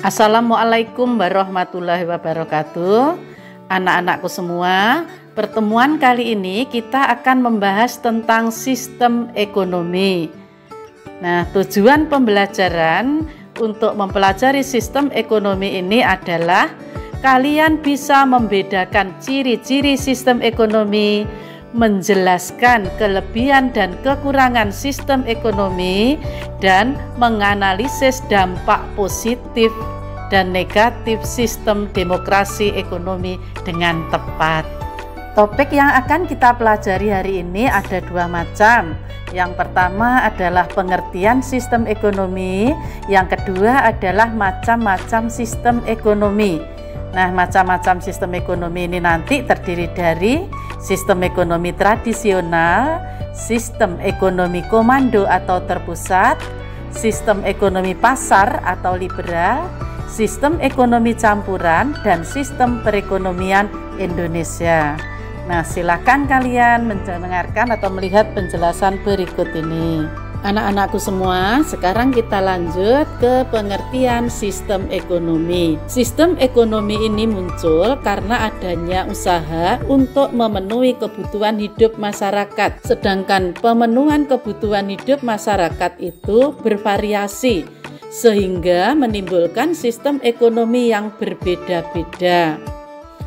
Assalamualaikum warahmatullahi wabarakatuh. Anak-anakku semua, pertemuan kali ini kita akan membahas tentang sistem ekonomi. Nah, tujuan pembelajaran untuk mempelajari sistem ekonomi ini adalah kalian bisa membedakan ciri-ciri sistem ekonomi, menjelaskan kelebihan dan kekurangan sistem ekonomi, dan menganalisis dampak positif dan negatif sistem demokrasi ekonomi dengan tepat. Topik yang akan kita pelajari hari ini ada dua macam. Yang pertama adalah pengertian sistem ekonomi, yang kedua adalah macam-macam sistem ekonomi. Nah, macam-macam sistem ekonomi ini nanti terdiri dari sistem ekonomi tradisional, sistem ekonomi komando atau terpusat, sistem ekonomi pasar atau liberal, sistem ekonomi campuran, dan sistem perekonomian Indonesia. Nah, silakan kalian mendengarkan atau melihat penjelasan berikut ini. Anak-anakku semua, sekarang kita lanjut ke pengertian sistem ekonomi. Sistem ekonomi ini muncul karena adanya usaha untuk memenuhi kebutuhan hidup masyarakat. Sedangkan pemenuhan kebutuhan hidup masyarakat itu bervariasi, sehingga menimbulkan sistem ekonomi yang berbeda-beda.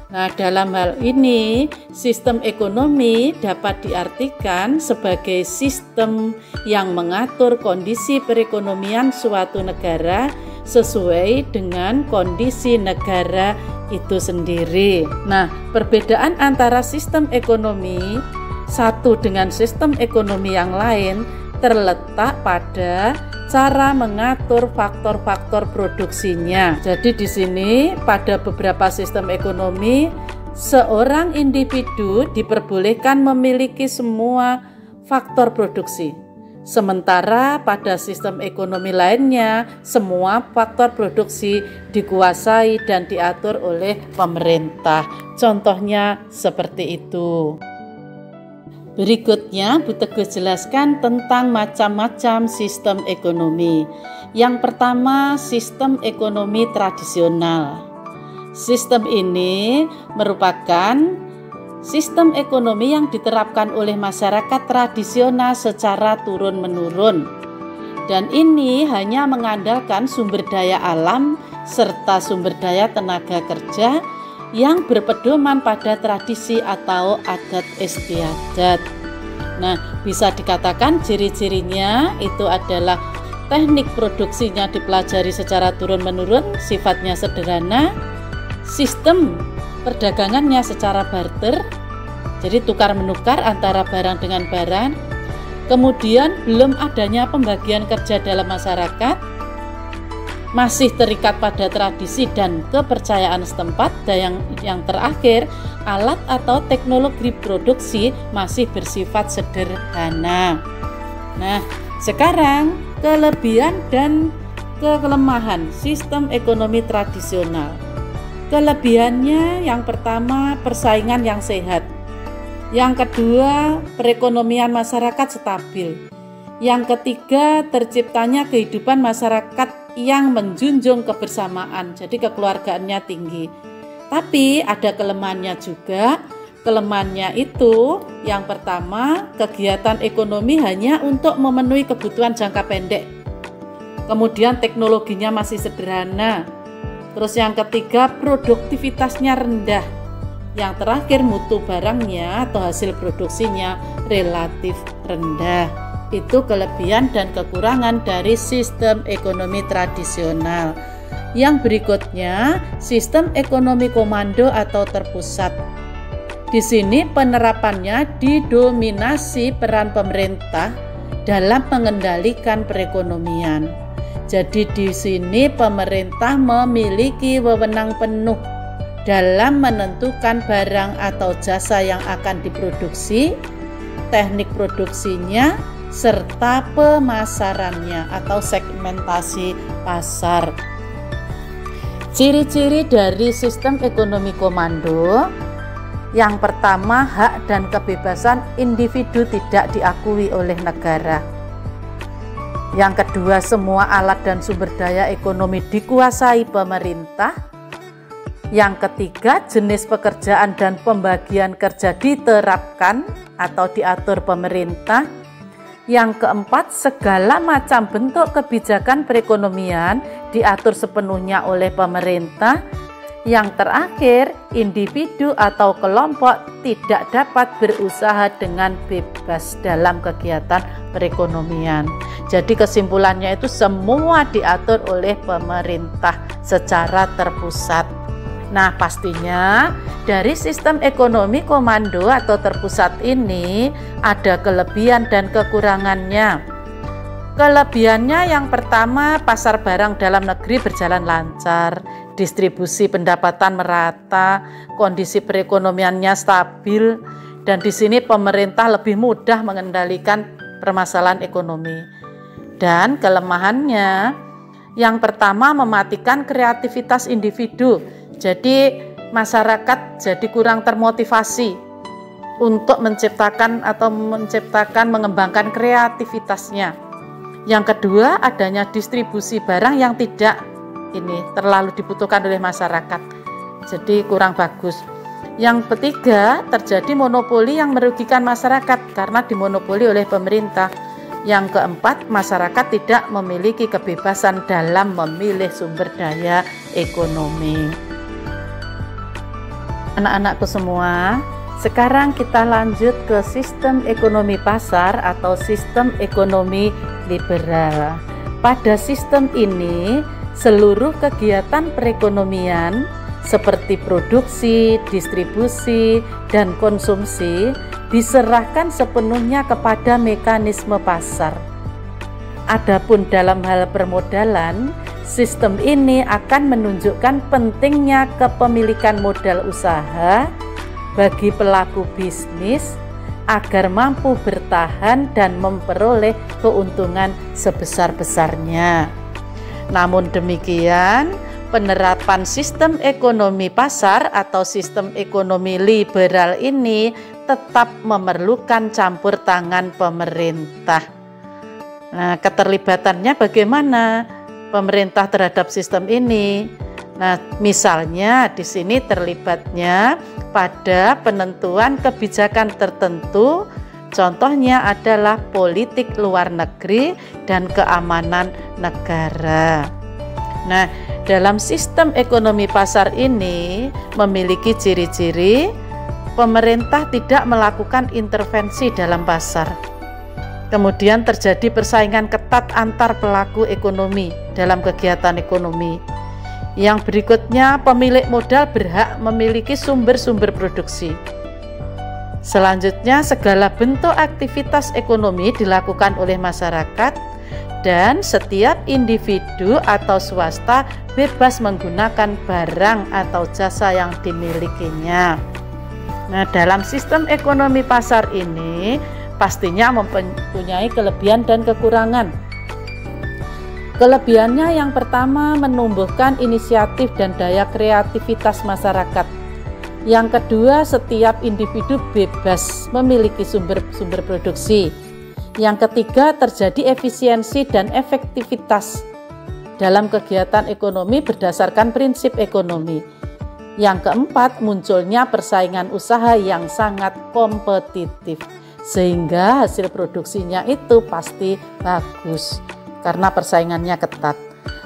Nah, dalam hal ini, sistem ekonomi dapat diartikan sebagai sistem yang mengatur kondisi perekonomian suatu negara sesuai dengan kondisi negara itu sendiri. Nah, perbedaan antara sistem ekonomi satu dengan sistem ekonomi yang lain terletak pada cara mengatur faktor-faktor produksinya. Jadi di sini pada beberapa sistem ekonomi, seorang individu diperbolehkan memiliki semua faktor produksi. Sementara pada sistem ekonomi lainnya, semua faktor produksi dikuasai dan diatur oleh pemerintah. Contohnya seperti itu. Berikutnya, Bu Teguh jelaskan tentang macam-macam sistem ekonomi. Yang pertama, sistem ekonomi tradisional. Sistem ini merupakan sistem ekonomi yang diterapkan oleh masyarakat tradisional secara turun-menurun. Dan ini hanya mengandalkan sumber daya alam serta sumber daya tenaga kerja yang berpedoman pada tradisi atau adat istiadat. Nah, bisa dikatakan ciri-cirinya itu adalah teknik produksinya dipelajari secara turun-menurun, sifatnya sederhana, sistem perdagangannya secara barter, jadi tukar-menukar antara barang dengan barang, kemudian belum adanya pembagian kerja dalam masyarakat, masih terikat pada tradisi dan kepercayaan setempat, dan yang terakhir, alat atau teknologi produksi masih bersifat sederhana. Nah, sekarang kelebihan dan kelemahan sistem ekonomi tradisional. Kelebihannya yang pertama, persaingan yang sehat. Yang kedua, perekonomian masyarakat stabil. Yang ketiga, terciptanya kehidupan masyarakat yang menjunjung kebersamaan, jadi kekeluargaannya tinggi. Tapi ada kelemahannya juga. Kelemahannya itu yang pertama, kegiatan ekonomi hanya untuk memenuhi kebutuhan jangka pendek. Kemudian teknologinya masih sederhana. Terus yang ketiga, produktivitasnya rendah. Yang terakhir, mutu barangnya atau hasil produksinya relatif rendah. Itu kelebihan dan kekurangan dari sistem ekonomi tradisional. Yang berikutnya, sistem ekonomi komando atau terpusat. Di sini penerapannya didominasi peran pemerintah dalam mengendalikan perekonomian. Jadi di sini pemerintah memiliki wewenang penuh dalam menentukan barang atau jasa yang akan diproduksi, teknik produksinya, serta pemasarannya atau segmentasi pasar. Ciri-ciri dari sistem ekonomi komando, yang pertama, hak dan kebebasan individu tidak diakui oleh negara. Yang kedua, semua alat dan sumber daya ekonomi dikuasai pemerintah. Yang ketiga, jenis pekerjaan dan pembagian kerja diterapkan atau diatur pemerintah. Yang keempat, segala macam bentuk kebijakan perekonomian diatur sepenuhnya oleh pemerintah. Yang terakhir, individu atau kelompok tidak dapat berusaha dengan bebas dalam kegiatan perekonomian. Jadi kesimpulannya itu semua diatur oleh pemerintah secara terpusat. Nah, pastinya dari sistem ekonomi komando atau terpusat ini ada kelebihan dan kekurangannya. Kelebihannya yang pertama, pasar barang dalam negeri berjalan lancar, distribusi pendapatan merata, kondisi perekonomiannya stabil, dan di sini pemerintah lebih mudah mengendalikan permasalahan ekonomi. Dan kelemahannya, yang pertama mematikan kreativitas individu. Jadi masyarakat jadi kurang termotivasi untuk menciptakan mengembangkan kreativitasnya. Yang kedua, adanya distribusi barang yang tidak terlalu dibutuhkan oleh masyarakat. Jadi kurang bagus. Yang ketiga, terjadi monopoli yang merugikan masyarakat karena dimonopoli oleh pemerintah. Yang keempat, masyarakat tidak memiliki kebebasan dalam memilih sumber daya ekonomi. Anak-anakku semua, sekarang kita lanjut ke sistem ekonomi pasar atau sistem ekonomi liberal. Pada sistem ini, seluruh kegiatan perekonomian seperti produksi, distribusi, dan konsumsi diserahkan sepenuhnya kepada mekanisme pasar. Adapun dalam hal permodalan, sistem ini akan menunjukkan pentingnya kepemilikan modal usaha bagi pelaku bisnis agar mampu bertahan dan memperoleh keuntungan sebesar-besarnya. Namun demikian, penerapan sistem ekonomi pasar atau sistem ekonomi liberal ini tetap memerlukan campur tangan pemerintah. Nah, keterlibatannya bagaimana pemerintah terhadap sistem ini? Nah, misalnya di sini terlibatnya pada penentuan kebijakan tertentu, contohnya adalah politik luar negeri dan keamanan negara. Nah, dalam sistem ekonomi pasar ini memiliki ciri-ciri pemerintah tidak melakukan intervensi dalam pasar. Kemudian terjadi persaingan ketat antar pelaku ekonomi dalam kegiatan ekonomi. Yang berikutnya, pemilik modal berhak memiliki sumber-sumber produksi. Selanjutnya, segala bentuk aktivitas ekonomi dilakukan oleh masyarakat dan setiap individu atau swasta bebas menggunakan barang atau jasa yang dimilikinya. Nah, dalam sistem ekonomi pasar ini pastinya mempunyai kelebihan dan kekurangan. Kelebihannya yang pertama, menumbuhkan inisiatif dan daya kreativitas masyarakat. Yang kedua, setiap individu bebas memiliki sumber-sumber produksi. Yang ketiga, terjadi efisiensi dan efektivitas dalam kegiatan ekonomi berdasarkan prinsip ekonomi. Yang keempat, munculnya persaingan usaha yang sangat kompetitif, sehingga hasil produksinya itu pasti bagus karena persaingannya ketat.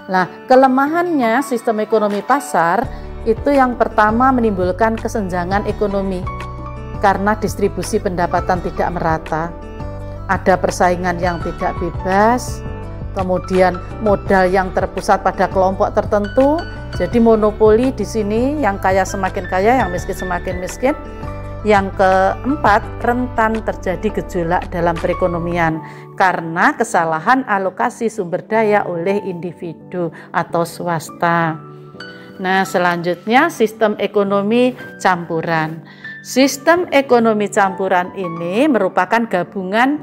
Nah, kelemahannya sistem ekonomi pasar itu yang pertama menimbulkan kesenjangan ekonomi karena distribusi pendapatan tidak merata. Ada persaingan yang tidak bebas, kemudian modal yang terpusat pada kelompok tertentu. Jadi monopoli di sini, yang kaya semakin kaya, yang miskin semakin miskin. Yang keempat, rentan terjadi gejolak dalam perekonomian karena kesalahan alokasi sumber daya oleh individu atau swasta. Nah, selanjutnya sistem ekonomi campuran. Sistem ekonomi campuran ini merupakan gabungan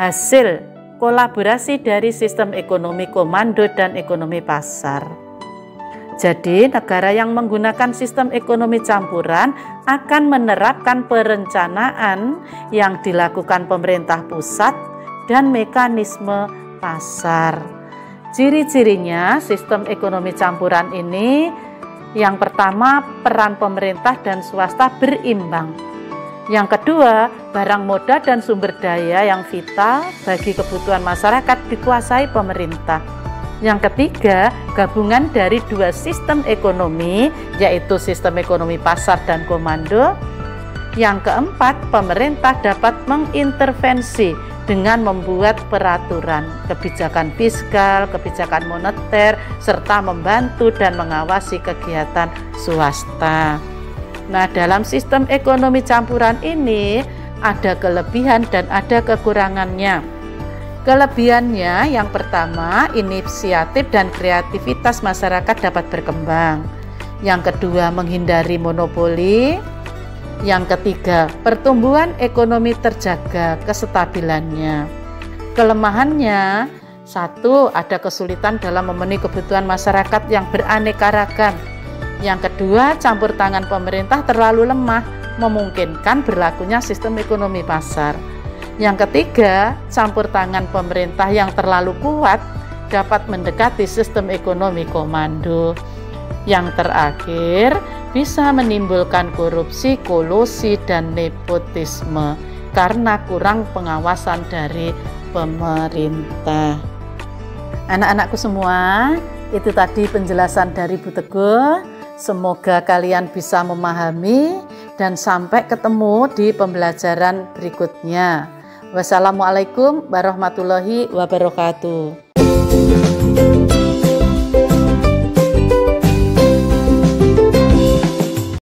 hasil kolaborasi dari sistem ekonomi komando dan ekonomi pasar. Jadi, negara yang menggunakan sistem ekonomi campuran akan menerapkan perencanaan yang dilakukan pemerintah pusat dan mekanisme pasar. Ciri-cirinya sistem ekonomi campuran ini, yang pertama, peran pemerintah dan swasta berimbang. Yang kedua, barang modal dan sumber daya yang vital bagi kebutuhan masyarakat dikuasai pemerintah. Yang ketiga, gabungan dari dua sistem ekonomi, yaitu sistem ekonomi pasar dan komando. Yang keempat, pemerintah dapat mengintervensi dengan membuat peraturan, kebijakan fiskal, kebijakan moneter, serta membantu dan mengawasi kegiatan swasta. Nah, dalam sistem ekonomi campuran ini ada kelebihan dan ada kekurangannya. Kelebihannya yang pertama, inisiatif dan kreativitas masyarakat dapat berkembang. Yang kedua, menghindari monopoli. Yang ketiga, pertumbuhan ekonomi terjaga kestabilannya. Kelemahannya, satu, ada kesulitan dalam memenuhi kebutuhan masyarakat yang beraneka ragam. Yang kedua, campur tangan pemerintah terlalu lemah, memungkinkan berlakunya sistem ekonomi pasar. Yang ketiga, campur tangan pemerintah yang terlalu kuat dapat mendekati sistem ekonomi komando. Yang terakhir, bisa menimbulkan korupsi, kolusi, dan nepotisme karena kurang pengawasan dari pemerintah. Anak-anakku semua, itu tadi penjelasan dari Bu Teguh. Semoga kalian bisa memahami dan sampai ketemu di pembelajaran berikutnya. Wassalamualaikum warahmatullahi wabarakatuh.